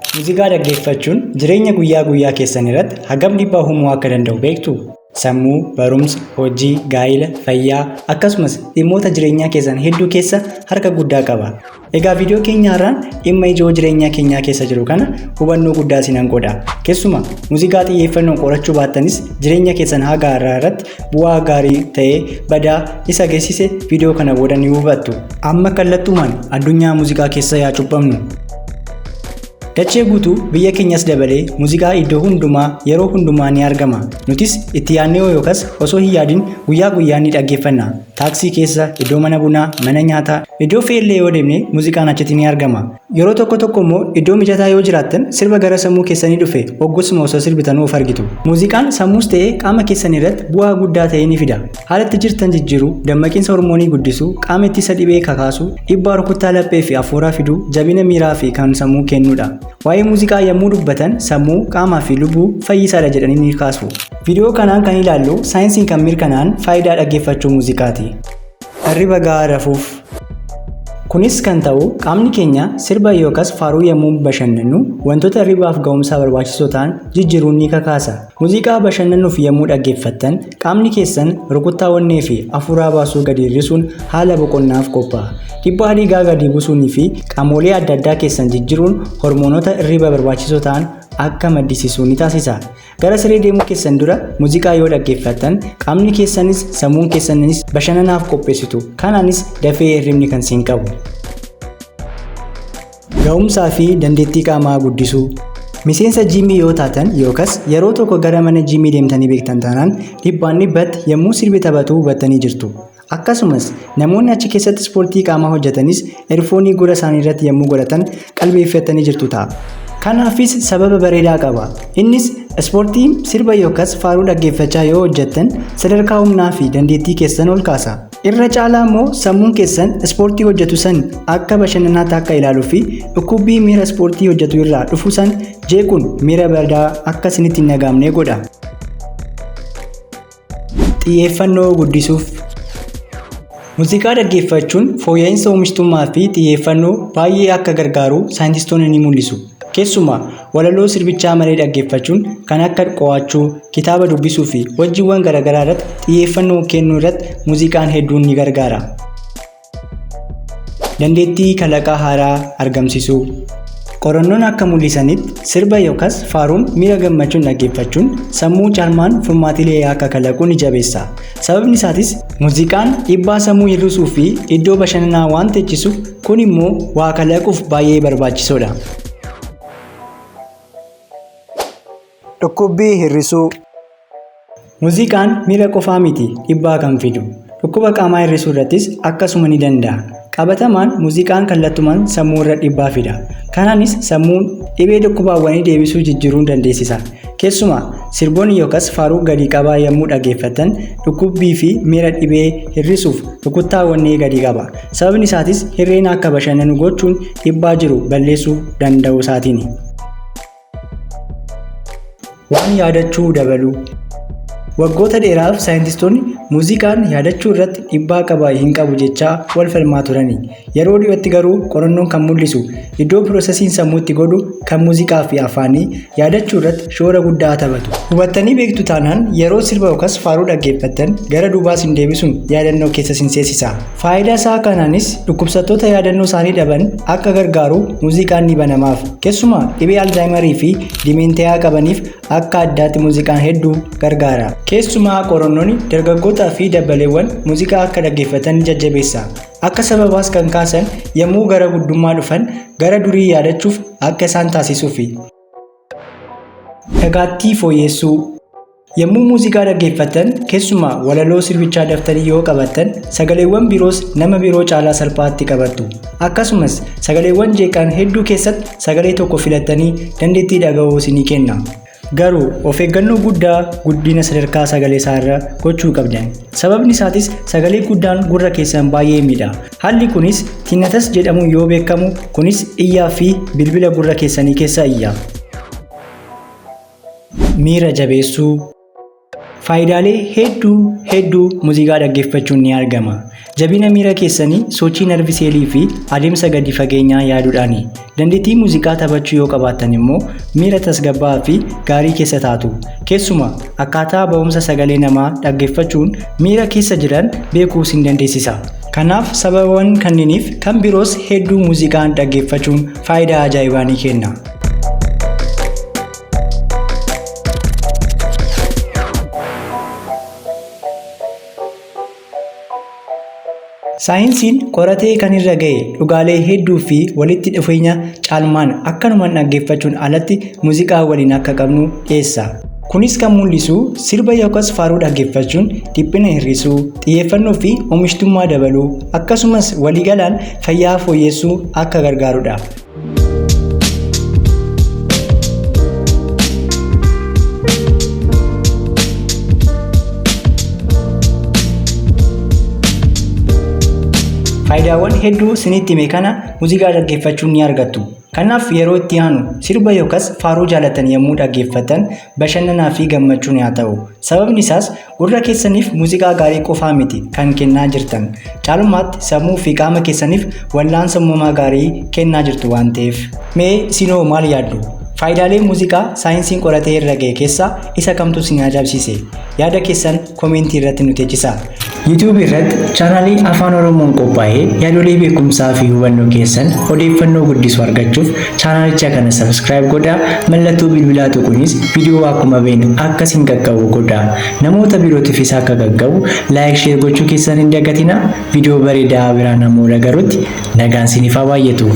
Muuziqaa dhaggeeffachuun jireenya guyyaa guyyaa keessan irratti hagam dhiibbaa uumuu akka danda'u beektu? Sammuu, barumsa, hojii, gaa'ila, fayyaa akkasumas dhimmoota jireenyaa keessan hedduu keessa harka guddaa qaba. Egaa viidiyoo keenya har'aan dhimma ijoo jireenyaa keenyaa keessa jiru kana hubannoo guddaa sinan godha. Keessumaa muuziqaa xiyyeeffannoon qorachuu baattanis jireenya keessan haga har'aa irratti bu'aa gaarii ta'ee badaa isa geessise viidiyoo kana booda ni hubattu. Amma kallattumaan addunyaa muuziqaa keessa yaa cuuphamnu. Dachee guutuu biyya keenyas dabalee muuziqaa iddoo hundumaa yeroo hundumaa ni argama. Nutis itti yaadnee yookaas osoo hin yaadin guyyaa guyyaan ni dhaggeeffanna. Taaksii keessa, iddoo mana bunaa, mana nyaataa, iddoo fe'illee yoo deemne muuziqaan achitti ni argama. Yeroo tokko immoo iddoo mijataa yoo jiraattan sirba gara sammuu keessanii dhufe hoggusuma osoo sirbitanuu of argitu. Muuziqaan sammuus ta'ee qaama keessan irratti bu'aa guddaa ta'e ni fida. Haala itti jirtan jijjiiruu, dammaqiinsa hormoonii guddisuu, qaama ittisa dhibee kakaasuu, dhiibbaa rukuttaa laphee fi afuuraa fiduu, jabina miiraa fi kan sammuu kennuudha. Waa'ee muuziqaa yommuu dubbatan sammuu, qaamaa fi lubbuu fayyisaadha jedhanii ni kaasu. Viidiyoo kanaan kan ilaallu saayinsiin kan mirkanaa'an faayidaa dhaggeeffachuu muuziqaati. Hirriba gahaa rafuuf. Kunis kan ta'u qaamni keenya sirba yookaas faaruu yommuu bashannannu wantoota hirribaaf ga'umsaa barbaachisoo ta'an jijjiiruun ni kakaasa. Muuziqaa bashannanuuf yommuu dhaggeeffattan qaamni keessan rukuttaa onnee fi afuuraa baasuu gadi hir'isuun haala boqonnaaf qophaa'a. Dhiibbaa dhiigaa gadi buusuunii fi qaamolee adda addaa keessan jijjiiruun hormoonota hirriba barbaachisoo ta'an akka maddisiisuu ni taasisa. Gara siree deemuu keessan dura muuziqaa yoo dhaggeeffattan qaamni keessanis sammuun keessanis bashannanaaf qopheessitu. Kanaanis dafee hirribni kan siin qabu. Ga'umsaa fi dandeettii qaamaa guddisuu. Miseensa jiimii yoo taatan yookaas yeroo tokko gara mana jiimii deemtanii beektan taanaan dhibbaan dhibbatti yommuu sirbi taphatu hubattanii jirtu. Akkasumas namoonni achi keessatti ispoortii qaamaa hojjetanis eerfoonii gurra isaanii irratti yommuu godhatan qalbeeffatanii jirtu ta'a. Kanaafis sababa bareedaa qaba. Innis ispoortii sirba yookaas faaruu dhaggeeffachaa yoo hojjettan sadarkaa humnaa fi dandeettii keessan ol kaasa. Irra caalaa immoo sammuun keessan ispoortii hojjetu san akka bashannanaatti akka ilaaluu fi dhukkubbii miira ispoortii hojjetu irraa dhufu san jeequun miira badaa akka isinitti hin dhagahamne godha. Xiyyeeffannoo guddisuuf. Muuziqaa dhaggeeffachuun fooyya'insa oomishtummaa fi xiyyeeffannoo baay'ee akka gargaaru saayintistoonni ni mul'isu. Keessumaa walaloo sirbichaa malee dhaggeeffachuun kan akka qo'achuu, kitaaba dubbisuu fi hojiiwwan garaagaraa irratti xiyyeeffannoo kennuu irratti muuziqaan hedduun ni gargaara. Dandeettii kalaqaa haaraa argamsiisuu. Qorannoon akka mul'isanitti sirba yookaas faaruun miira gammachuun dhaggeeffachuun sammuu caalmaan furmaatilee akka kalaquu ni jabeessa. Sababni isaatis muuziqaan dhiibbaa sammuu hir'isuu fi iddoo bashannanaa waan teechisuuf kun immoo waa kalaquuf baay'ee barbaachisoodha. Dhukkubbii hir'isuu. Muuziqaan miira qofaa miti dhiibbaa kan fidu. Dhukkuba qaamaa hir'isuu irrattis akkasuma ni danda'a. Qabatamaan muuziqaan kallattumaan sammuu irra dhiibbaa fida. Kanaanis sammuun dhibee dhukkubaawwanii deebisuu jijjiiruu dandeessisa. Keessumaa sirboonni yookaas faaruu gadi qabaa yommuu dhaggeeffatan dhukkubbii fi miira dhibee hir'isuuf rukuttaa onnee gadi qaba. Sababni isaatis hirreen akka bashannanu gochuun dhiibbaa jiru balleessuu danda'u isaatiini. Waan yaadachuu dabaluu. Waggoota dheeraaf saayintistoonni muuziqaan yaadachuu irratti dhiibbaa qaba hin qabu jechaa wal falmaa turani. Yeroo dhiyootti garuu qorannoon kan mul'isu iddoo piroosesiin sammuutti godhu kan muuziqaa fi afaanii yaadachuu irratti shoora guddaa taphatu. Hubattanii beektu taanaan yeroo sirba yookaas faaruu dhaggeeffattan gara duubaas hin deebisuun yaadannoo keessa sin seensisa. Faayidaa isaa kanaanis dhukkubsattoota yaadannoo isaanii dhaban akka gargaaru muuziqaan ni banamaaf. Keessumaa dhibee alzaayimarii fi dimeentiyaa qabaniif akka addaatti muuziqaan hedduu gargaara. Keessumaa qorannoonni dargaggootaa fi dabbaleewwan muuziqaa akka dhaggeeffatan ni jajjabeessa. Akka sababaas kan kaasan yommuu gara guddummaa dhufan gara durii yaadachuuf akka isaan taasisuufi. Dhagaattii fooyyessuu. Yommuu muuziqaa dhaggeeffatan keessumaa walaloo sirbichaa daftanii yoo qabattan sagaleewwan biroos nama biroo caalaa salphaatti qabattu. Akkasumas sagaleewwan jeeqan hedduu keessatti sagalee tokko filattanii dandeettii dhaga'uu isinii kenna. Garuu of eeggannoo guddaa guddina sadarkaa sagalee isaarra gochuu qabdan. Sababni isaatis sagalee guddaan gurra keessan baay'ee miidha. Haalli kunis tinnitus jedhamuun yoo beekamu kunis iyyaa fi bilbila gurra keessanii keessa iyya. Miira jabeessuu. Faayidaalee hedduu muuziqaa dhaggeeffachuun ni argama. Jabina miira keessanii, sochii narvii seelii fi adeemsa gadi fageenyaa yaaduudhaani. Dandeettii muuziqaa taphachuu yoo qabaattan immoo miira tasgabbaa'aa fi gaarii keessa taatu. Keessumaa akkaataa ba'umsa sagalee namaa dhaggeeffachuun miira keessa jiran beekuu isin dandeessisa. Kanaaf sababawwan kanneeniif kan biroos hedduu muuziqaan dhaggeeffachuun faayidaa ajaa'ibaa ni kenna. Saayinsiin qoratee kan irra ga'e dhugaalee hedduu fi walitti dhufeenya caalmaan akkanumaan dhaggeeffachuun alatti muuziqaa waliin akka qabnu dhiyeessa. Kunis kan mul'isu sirba yookaas faaruu dhaggeeffachuun dhiphina hir'isuu, xiyyeeffannoo fi oomishtummaa dabaluu akkasumas waliigalaan fayyaa fooyyessuu akka gargaarudha. Faayidaawwan hedduu isinitti hime kana muuziqaa dhaggeeffachuun ni argattu. Kanaaf yeroo itti aanu sirba yookaas faaruu jaalatan yommuu dhaggeeffatan bashannanaa fi gammachuun haa ta'u. Sababni isaas gurra keessaniif muuziqaa gaarii qofaa miti kan kennaa jirtan. Caalumaatti sammuu fi qaama keessaniif wallaansa uumamaa gaarii kennaa jirtu waan ta'eef. Mee isinoo maal yaaddu? Faayidaalee muuziqaa saayinsiin qoratee irra ga'e keessaa isa kamtu isin ajaa'ibsiise? Yaada keessan koomentii irratti nutti eebbisa. YouTube irratti chaanaalii Afaan Oromoon qophaa'ee yaadolee beekumsaa fi hubannoo keessan odeeffannoo guddisuu argachuuf chaanaalicha kana subscribe godhaa. Mallattoo bilbilaa tuquunis viidiyoo akkuma beeknu akka isin qaqqabu godhaa. Namoota birootiifis akka qaqqabu like share gochuu keessan hin dagatinaa. Viidiyoo bareedaa biraan ammoo agarrutti nagaan isiniif haa baay'atu.